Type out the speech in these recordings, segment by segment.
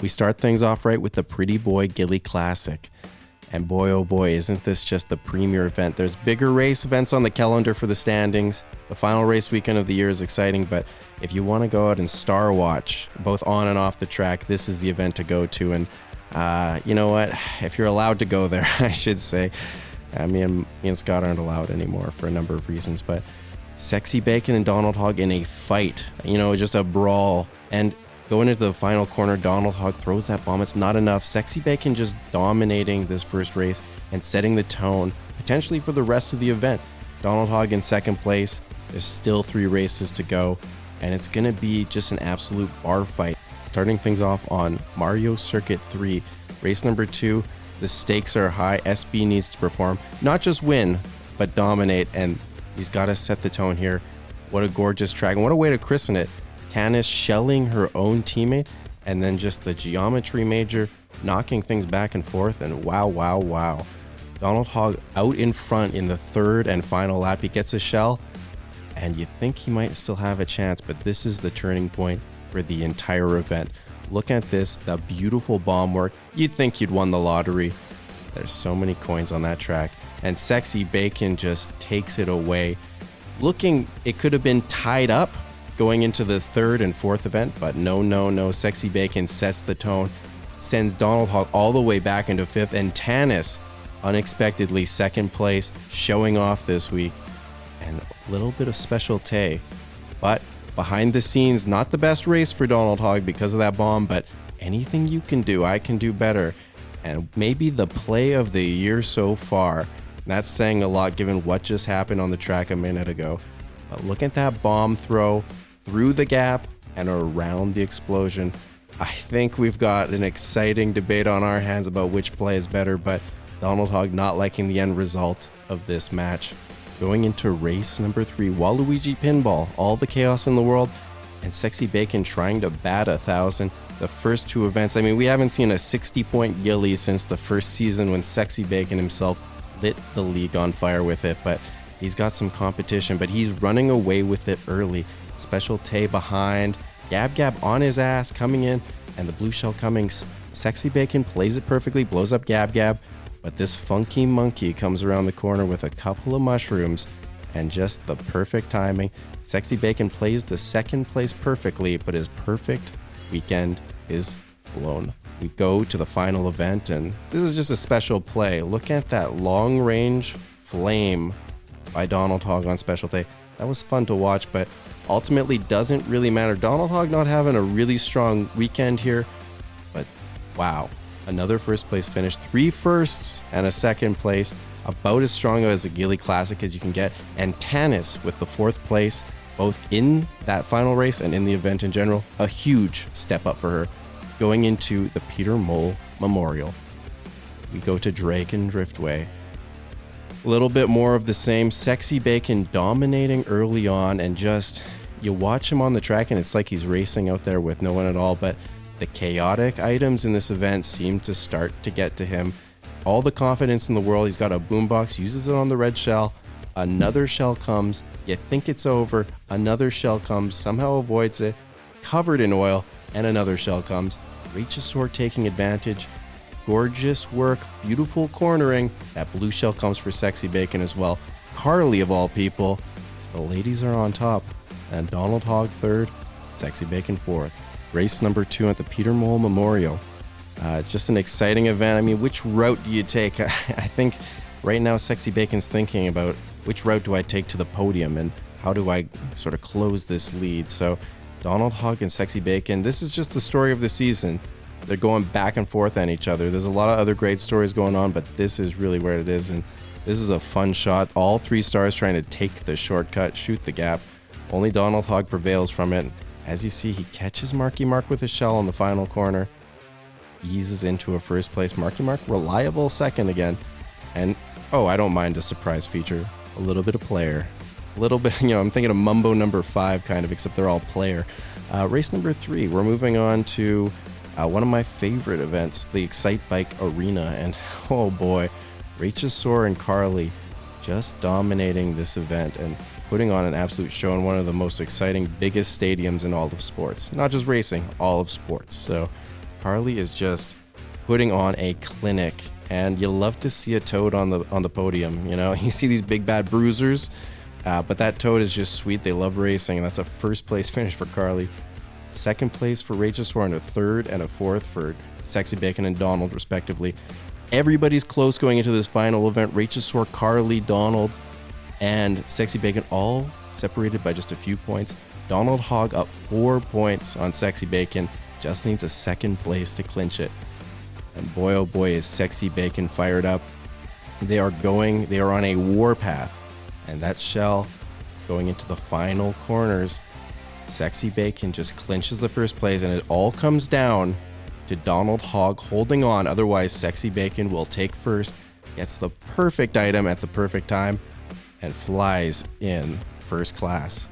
We start things off right with the Pretty Boy Gilli Classic. And boy, oh boy, isn't this just the premier event. There's bigger race events on the calendar for the standings. The final race weekend of the year is exciting, but if you want to go out and star watch, both on and off the track, this is the event to go to. And you know what? If you're allowed to go there, I should say. Me and Scott aren't allowed anymore for a number of reasons, but Sexy Bacon and Donald Hogg in a fight, just a brawl. And going into the final corner, Donald Hogg throws that bomb. It's not enough. Sexy Bacon just dominating this first race and setting the tone, potentially for the rest of the event. Donald Hogg in second place. There's still 3 races to go, and it's going to be just an absolute bar fight. Starting things off on Mario Circuit 3, race number 2. The stakes are high. SB needs to perform, not just win, but dominate, and he's got to set the tone here. What a gorgeous track, and what a way to christen it. Tanis shelling her own teammate, and then just the geometry major, knocking things back and forth, and wow, wow, wow. Donald Hogg out in front in the third and final lap. He gets a shell, and you think he might still have a chance, but this is the turning point for the entire event. Look at this, the beautiful bomb work. You'd think you'd won the lottery. There's so many coins on that track, and Sexy Bacon just takes it away. It could have been tied up going into the third and fourth event, but no. Sexy Bacon sets the tone, sends Donald Hogg all the way back into fifth, and Tanis unexpectedly second place, showing off this week. And a little bit of specialty, but behind the scenes, not the best race for Donald Hogg because of that bomb, but anything you can do, I can do better. And maybe the play of the year so far. And that's saying a lot given what just happened on the track a minute ago. But look at that bomb throw through the gap and around the explosion. I think we've got an exciting debate on our hands about which play is better, but Donald Hogg not liking the end result of this match. Going into race number 3, Waluigi Pinball, all the chaos in the world, and Sexy Bacon trying to bat 1,000. The first 2 events, we haven't seen a 60-point Gilli since the first season when Sexy Bacon himself lit the league on fire with it, but he's got some competition, but he's running away with it early. Special Tay behind, Gab on his ass coming in, and the blue shell coming. Sexy Bacon plays it perfectly, blows up Gab, but this funky monkey comes around the corner with a couple of mushrooms and just the perfect timing. Sexy Bacon plays the second place perfectly, but his perfect weekend is blown. We go to the final event, and this is just a special play. Look at that long range flame by Donald Hogg on Special Day. That was fun to watch, but ultimately doesn't really matter. Donald Hogg not having a really strong weekend here, but wow. Another first place finish, 3 firsts and a second place, about as strong as a Gilli Classic as you can get. And Tanis with the 4th place, both in that final race and in the event in general, a huge step up for her. Going into the Peter Mole Memorial, we go to Dragon Driftway. A little bit more of the same. Sexy Bacon dominating early on, and just, you watch him on the track and it's like he's racing out there with no one at all, but the chaotic items in this event seem to start to get to him. All the confidence in the world. He's got a boombox, uses it on the red shell. Another shell comes. You think it's over. Another shell comes, somehow avoids it. Covered in oil, and another shell comes. Rachesor taking advantage. Gorgeous work, beautiful cornering. That blue shell comes for Sexy Bacon as well. Carly, of all people. The ladies are on top. And Donald Hogg 3rd, Sexy Bacon 4th. Race number 2 at the Peter Mole Memorial. Just an exciting event. Which route do you take? I think right now Sexy Bacon's thinking about which route do I take to the podium and how do I sort of close this lead. So Donald Hogg and Sexy Bacon, this is just the story of the season. They're going back and forth on each other. There's a lot of other great stories going on, but this is really where it is. And this is a fun shot. All 3 stars trying to take the shortcut, shoot the gap. Only Donald Hogg prevails from it. As you see, he catches Marky Mark with a shell on the final corner. Eases into a first place. Marky Mark, reliable second again. And, I don't mind a surprise feature. A little bit of player. A little bit, I'm thinking of Mumbo number 5 kind of, except they're all player. Race number 3, we're moving on to one of my favorite events, the Excitebike Arena. And, oh boy, Rachesor and Carly just dominating this event and putting on an absolute show in one of the most exciting, biggest stadiums in all of sports. Not just racing, all of sports. So Carly is just putting on a clinic, and you love to see a toad on the podium. You know, you see these big bad bruisers, but that toad is just sweet. They love racing, and that's a first place finish for Carly. Second place for Rachel Soar, and a third and a fourth for Sexy Bacon and Donald, respectively. Everybody's close going into this final event. Rachel Soar, Carly, Donald, and Sexy Bacon all separated by just a few points. Donald Hogg up 4 points on Sexy Bacon. Just needs a second place to clinch it. And boy, oh boy, is Sexy Bacon fired up. They are on a warpath. And that shell going into the final corners. Sexy Bacon just clinches the first place, and it all comes down to Donald Hogg holding on. Otherwise, Sexy Bacon will take first, gets the perfect item at the perfect time, and flies in first class,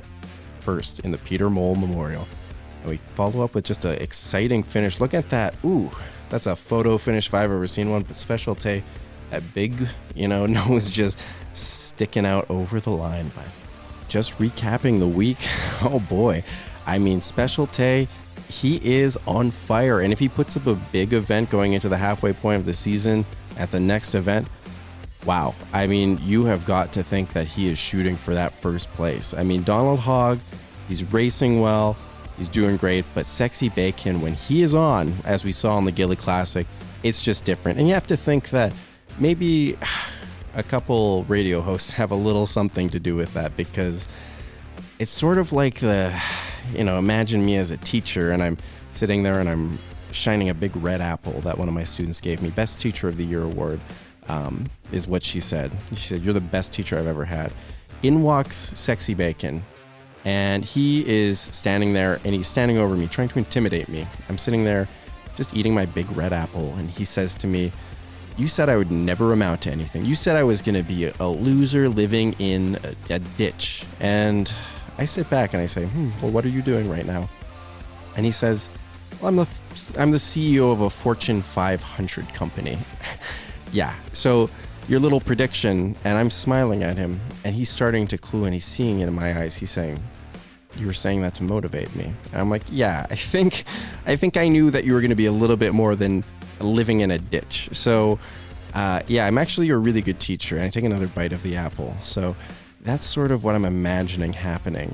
first in the Peter Mole Memorial. And we follow up with just an exciting finish. Look at that. Ooh, that's a photo finish if I've ever seen one. But Special Tay, that big, nose just sticking out over the line. But just recapping the week, oh boy. I mean, Special Tay, he is on fire. And if he puts up a big event going into the halfway point of the season at the next event, wow. I mean, you have got to think that he is shooting for that first place. I mean, Donald Hogg, he's racing well. He's doing great. But Sexy Bacon, when he is on, as we saw in the Gilli Classic, it's just different. And you have to think that maybe a couple radio hosts have a little something to do with that, because it's sort of like imagine me as a teacher and I'm sitting there and I'm shining a big red apple that one of my students gave me. Best Teacher of the Year award is what she said. She said, "You're the best teacher I've ever had." In walks Sexy Bacon, and he is standing there, and he's standing over me, trying to intimidate me. I'm sitting there just eating my big red apple, and he says to me, "You said I would never amount to anything. You said I was going to be a loser living in a ditch." And I sit back and I say, well, what are you doing right now? And he says, well, I'm the CEO of a Fortune 500 company. Yeah, so your little prediction, and I'm smiling at him, and he's starting to clue, and he's seeing it in my eyes. He's saying, "You were saying that to motivate me." And I'm like, yeah, I think I knew that you were going to be a little bit more than living in a ditch. So yeah, I'm actually a really good teacher, and I take another bite of the apple. So that's sort of what I'm imagining happening.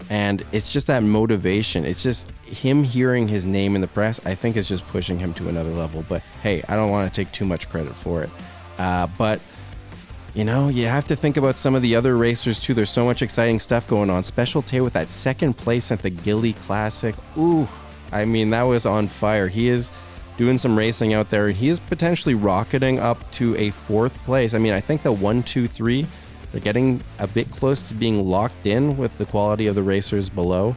And it's just that motivation. It's just him hearing his name in the press, I think, is just pushing him to another level. But hey, I don't want to take too much credit for it. But you have to think about some of the other racers too. There's so much exciting stuff going on. Special Tay with that second place at the Gilli Classic. Ooh, I mean, that was on fire. He is doing some racing out there, and he is potentially rocketing up to a fourth place. I mean, I think the 1, 2, 3, they're getting a bit close to being locked in with the quality of the racers below.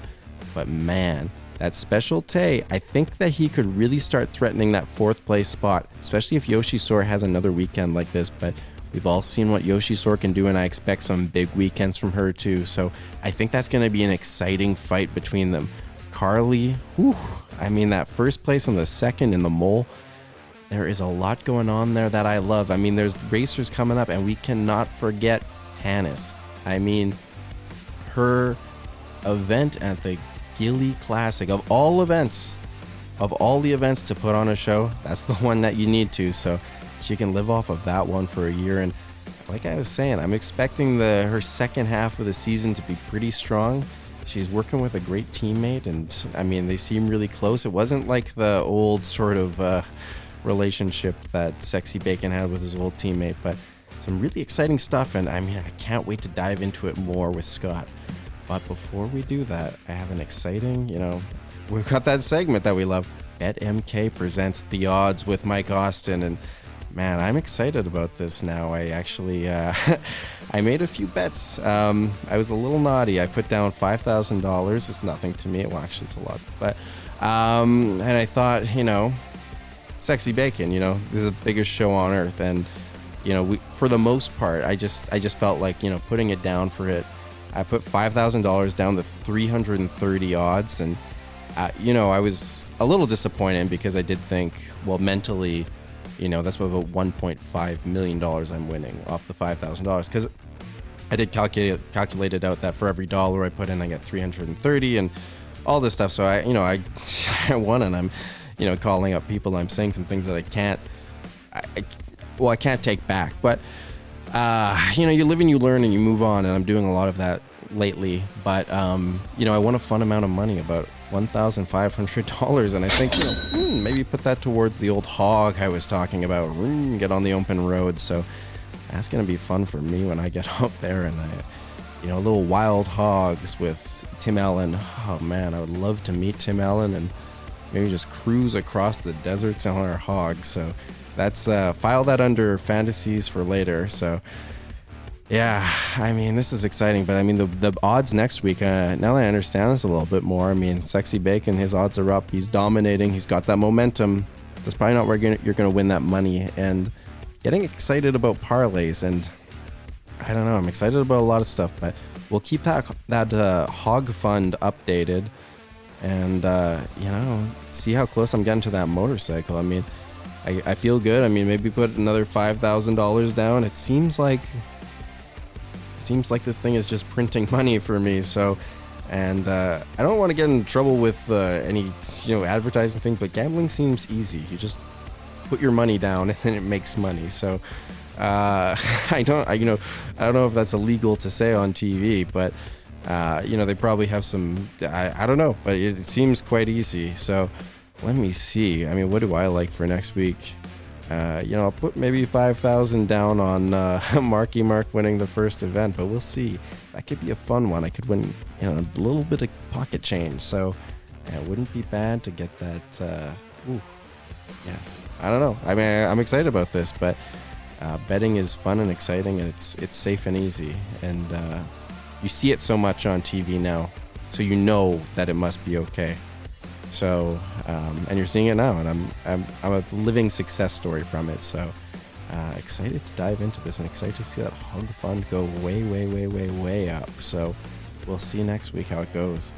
But man, that Special Tay, I think that he could really start threatening that fourth place spot, especially if Yoshi Soar has another weekend like this. But we've all seen what Yoshi Soar can do, and I expect some big weekends from her too. So I think that's going to be an exciting fight between them. Carly, whew, I mean, that first place and the second in the mole, there is a lot going on there that I love. I mean, there's racers coming up, and we cannot forget Tanis. I mean, her event at the Gilli Classic, of all the events to put on a show, that's the one that you need to. So she can live off of that one for a year. And like I was saying, I'm expecting her second half of the season to be pretty strong. She's working with a great teammate, and I mean, they seem really close. It wasn't like the old sort of relationship that Sexy Bacon had with his old teammate, but some really exciting stuff. And I mean, I can't wait to dive into it more with Scott. But before we do that, I have an exciting, we've got that segment that we love. BetMK presents The Odds with Mike Austin, and man, I'm excited about this now. I actually, I made a few bets. I was a little naughty. I put down $5,000. It's nothing to me. Well, actually, it's a lot. But, and I thought, Sexy Bacon, this is the biggest show on earth. And, for the most part, I just felt like, putting it down for it. I put $5,000 down to 330 odds. And, I was a little disappointed because I did think, well, mentally, that's about $1.5 million I'm winning off the $5,000, because I did calculate it out that for every dollar I put in, I get 330 and all this stuff. So I won, and I'm calling up people. I'm saying some things that I can't take back, but you live and you learn and you move on, and I'm doing a lot of that lately. But I won a fun amount of money, about $1,500, and I think maybe put that towards the old hog I was talking about. Get on the open road, so that's gonna be fun for me when I get out there, and little wild hogs with Tim Allen. Oh man, I would love to meet Tim Allen and maybe just cruise across the deserts on our hogs. So that's file that under fantasies for later. So yeah, this is exciting, but the odds next week, now that I understand this a little bit more, Sexy Bacon, his odds are up. He's dominating. He's got that momentum. That's probably not where you're going to win that money. And getting excited about parlays, and I don't know, I'm excited about a lot of stuff, but we'll keep that hog fund updated, and see how close I'm getting to that motorcycle. I feel good. Maybe put another $5,000 down. It seems like this thing is just printing money for me. So, and I don't want to get in trouble with any advertising thing, but gambling seems easy. You just put your money down and then it makes money. So I don't know if that's illegal to say on TV, but they probably have some, I don't know, but it seems quite easy. So let me see. What do I like for next week? I'll put maybe 5,000 down on Marky Mark winning the first event, but we'll see. That could be a fun one. I could win a little bit of pocket change, so it wouldn't be bad to get that. Yeah, I don't know. I'm excited about this, but betting is fun and exciting, and it's safe and easy, and you see it so much on TV now, so you know that it must be okay. So, and you're seeing it now, and I'm a living success story from it. So, excited to dive into this, and excited to see that hog fund go way, way, way, way, way up. So, we'll see next week how it goes.